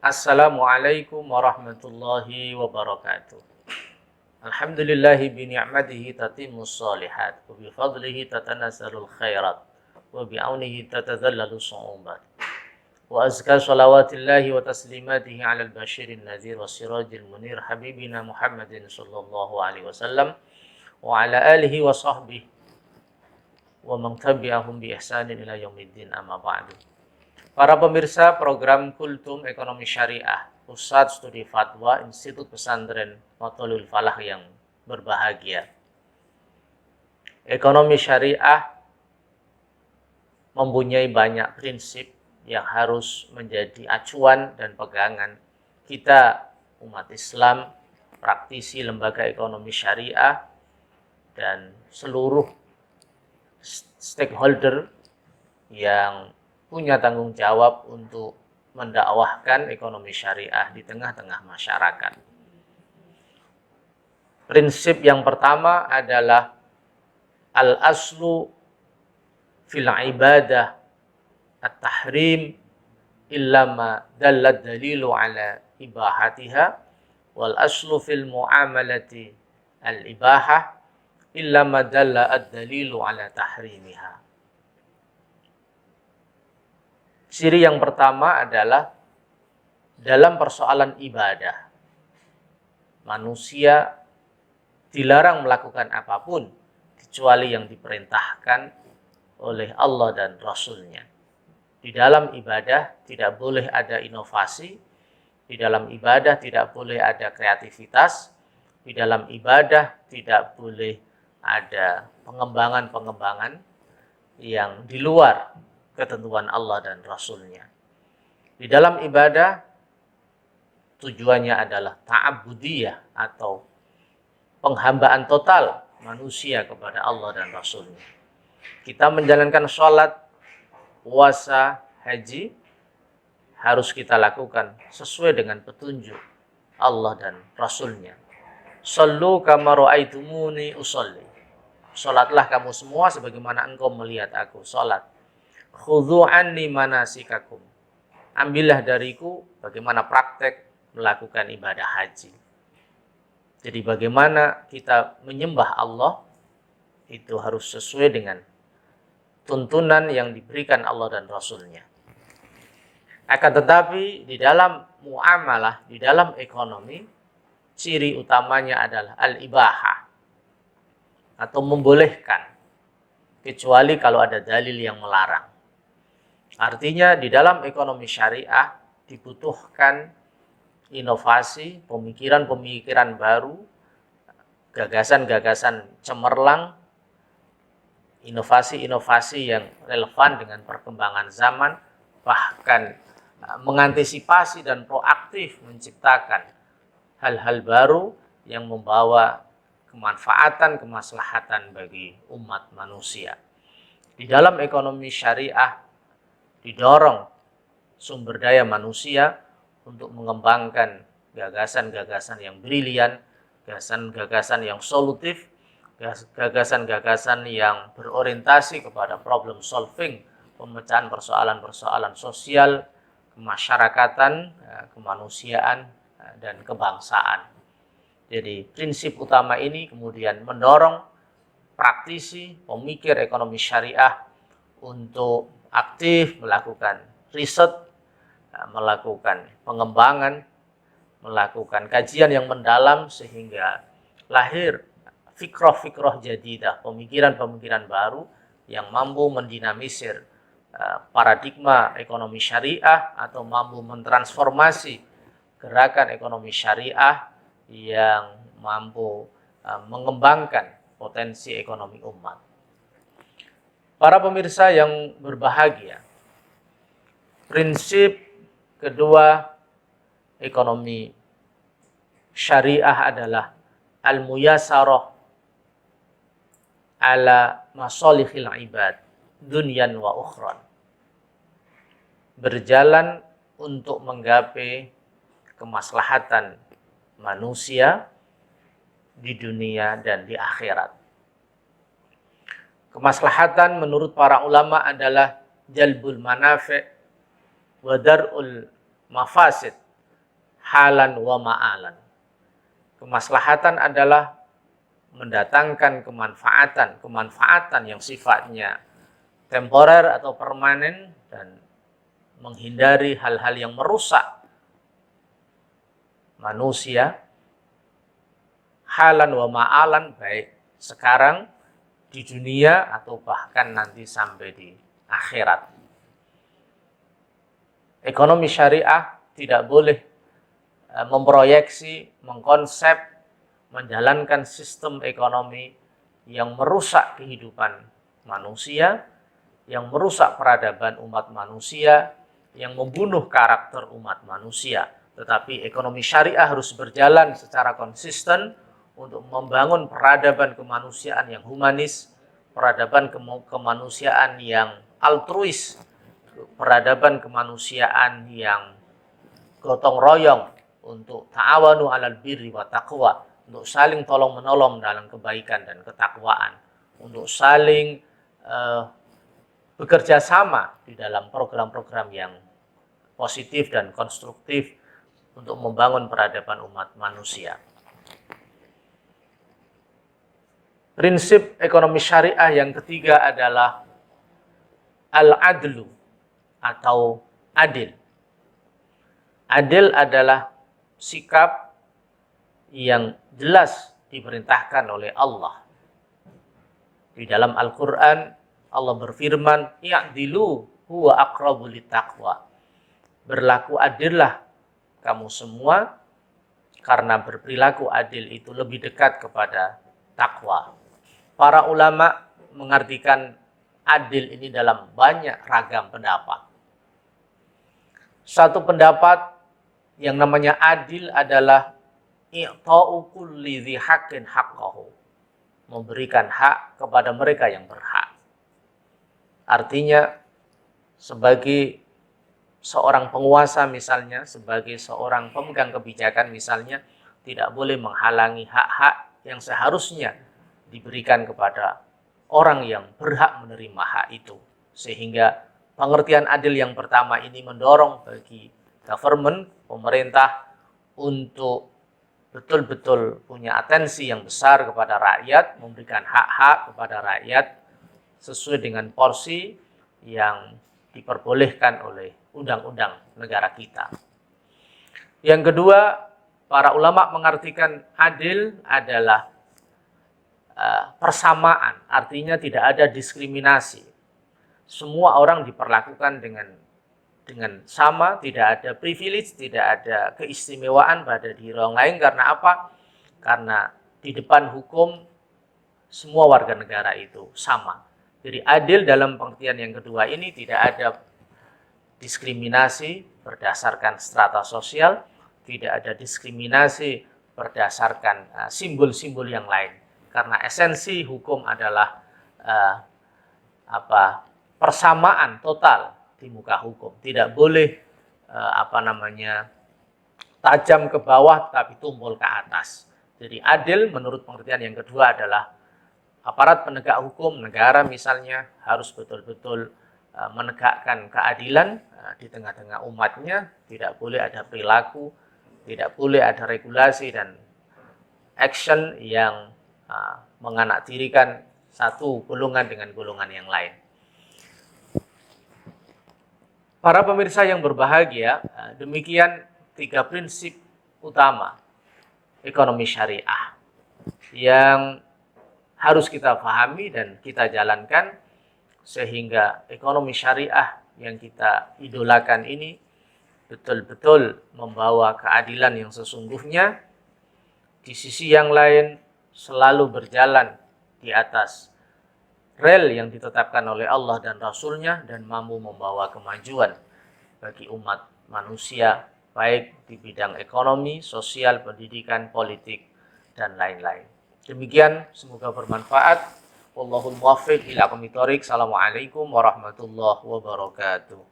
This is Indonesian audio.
Assalamualaikum warahmatullahi wabarakatuh. Alhamdulillahi bi ni'matihi tatimmus shalihat wa bi fadlihi tatanazalul khairat wa bi aunihi tatadhallalu su'ubat. Wa azka salawatillahi wa taslimatihi ala al-bashirin nadhir wa sirajil munir habibina Muhammadin sallallahu alaihi wasallam wa ala alihi wa sahbihi wa man tabi'ahum bi ihsanin ila yaumiddin amma ba'du. Para pemirsa program Kultum Ekonomi Syariah, Pusat Studi Fatwa Institut Pesantren Matlul Falah yang berbahagia. Ekonomi syariah mempunyai banyak prinsip yang harus menjadi acuan dan pegangan kita umat Islam, praktisi lembaga ekonomi syariah, dan seluruh stakeholder yang punya tanggung jawab untuk mendakwahkan ekonomi syariah di tengah-tengah masyarakat. Prinsip yang pertama adalah al-aslu fil ibadah at-tahrim illa ma dallat dalilu ala ibahatiha wal aslu fil muamalati al-ibahah illa ma dalla ad-dalilu ala tahrimiha. Ciri yang pertama adalah dalam persoalan ibadah, manusia dilarang melakukan apapun kecuali yang diperintahkan oleh Allah dan Rasul-Nya. Di dalam ibadah tidak boleh ada inovasi, di dalam ibadah tidak boleh ada kreativitas, di dalam ibadah tidak boleh ada pengembangan-pengembangan yang di luar ketentuan Allah dan Rasul-Nya. Di dalam ibadah tujuannya adalah ta'abudiyah atau penghambaan total manusia kepada Allah dan Rasul-Nya. Kita menjalankan sholat, puasa, haji harus kita lakukan sesuai dengan petunjuk Allah dan Rasul-Nya. Shallu kama ra'aitumuni usolli. Sholatlah kamu semua sebagaimana engkau melihat aku sholat. Khudhu anni manasikakum. Ambillah dariku bagaimana praktek melakukan ibadah haji. Jadi bagaimana kita menyembah Allah itu harus sesuai dengan tuntunan yang diberikan Allah dan Rasul-Nya. Akan tetapi di dalam muamalah, di dalam ekonomi, ciri utamanya adalah al-ibahah atau membolehkan, kecuali kalau ada dalil yang melarang. Artinya di dalam ekonomi syariah dibutuhkan inovasi, pemikiran-pemikiran baru, gagasan-gagasan cemerlang, inovasi-inovasi yang relevan dengan perkembangan zaman, bahkan mengantisipasi dan proaktif menciptakan hal-hal baru yang membawa kemanfaatan, kemaslahatan bagi umat manusia. Di dalam ekonomi syariah didorong sumber daya manusia untuk mengembangkan gagasan-gagasan yang brilian, gagasan-gagasan yang solutif, gagasan-gagasan yang berorientasi kepada problem solving, pemecahan persoalan-persoalan sosial, kemasyarakatan, kemanusiaan, dan kebangsaan. Jadi prinsip utama ini kemudian mendorong praktisi, pemikir ekonomi syariah untuk aktif melakukan riset, melakukan pengembangan, melakukan kajian yang mendalam sehingga lahir fikroh-fikroh jadidah, pemikiran-pemikiran baru yang mampu mendinamisir paradigma ekonomi syariah atau mampu mentransformasi gerakan ekonomi syariah yang mampu mengembangkan potensi ekonomi umat. Para pemirsa yang berbahagia, prinsip kedua ekonomi syariah adalah al-muyasarah ala masalihil ibad dunyan wa ukhran. Berjalan untuk menggapai kemaslahatan manusia di dunia dan di akhirat. Kemaslahatan menurut para ulama adalah jalbul manafi' wa dar'ul mafasid halan wa ma'alan. Kemaslahatan adalah mendatangkan kemanfaatan yang sifatnya temporer atau permanen dan menghindari hal-hal yang merusak manusia, halan wa ma'alan, baik sekarang di dunia atau bahkan nanti sampai di akhirat. Ekonomi syariah tidak boleh memproyeksi, mengkonsep, menjalankan sistem ekonomi yang merusak kehidupan manusia, yang merusak peradaban umat manusia, yang membunuh karakter umat manusia. Tetapi ekonomi syariah harus berjalan secara konsisten untuk membangun peradaban kemanusiaan yang humanis, peradaban kemanusiaan yang altruis, peradaban kemanusiaan yang gotong royong untuk ta'awanu 'alal birri wa taqwa, untuk saling tolong-menolong dalam kebaikan dan ketakwaan, untuk saling bekerja sama di dalam program-program yang positif dan konstruktif untuk membangun peradaban umat manusia. Prinsip ekonomi syariah yang ketiga adalah al-adlu atau adil. Adil adalah sikap yang jelas diperintahkan oleh Allah. Di dalam Al-Quran, Allah berfirman, "I'dilu huwa aqrabu littaqwa." Berlaku adillah kamu semua, karena berperilaku adil itu lebih dekat kepada takwa. Para ulama mengartikan adil ini dalam banyak ragam pendapat. Satu pendapat yang namanya adil adalah i'ta'u kulli dzi haqqin haqqahu, memberikan hak kepada mereka yang berhak. Artinya, sebagai seorang penguasa misalnya, sebagai seorang pemegang kebijakan misalnya, tidak boleh menghalangi hak-hak yang seharusnya diberikan kepada orang yang berhak menerima hak itu. Sehingga pengertian adil yang pertama ini mendorong bagi government, pemerintah, untuk betul-betul punya atensi yang besar kepada rakyat, memberikan hak-hak kepada rakyat sesuai dengan porsi yang diperbolehkan oleh undang-undang negara kita. Yang kedua, para ulama mengartikan adil adalah persamaan, artinya tidak ada diskriminasi. Semua orang diperlakukan dengan sama, tidak ada privilege, tidak ada keistimewaan pada diri orang lain. Karena apa? Karena di depan hukum semua warga negara itu sama. Jadi adil dalam pengertian yang kedua ini tidak ada diskriminasi berdasarkan strata sosial, tidak ada diskriminasi berdasarkan simbol-simbol yang lain. Karena esensi hukum adalah persamaan total di muka hukum. Tidak boleh tajam ke bawah tetapi tumpul ke atas. Jadi adil menurut pengertian yang kedua adalah aparat penegak hukum negara misalnya harus betul-betul menegakkan keadilan di tengah-tengah umatnya. Tidak boleh ada perilaku, tidak boleh ada regulasi dan action yang menganaktirikan satu golongan dengan golongan yang lain. Para pemirsa yang berbahagia, demikian 3 prinsip utama ekonomi syariah yang harus kita pahami dan kita jalankan sehingga ekonomi syariah yang kita idolakan ini betul-betul membawa keadilan yang sesungguhnya, di sisi yang lain selalu berjalan di atas rel yang ditetapkan oleh Allah dan Rasul-Nya dan mampu membawa kemajuan bagi umat manusia baik di bidang ekonomi, sosial, pendidikan, politik, dan lain-lain. Demikian, semoga bermanfaat. Wallahul muwaffiq ila aqwamit thoriq. Assalamualaikum warahmatullahi wabarakatuh.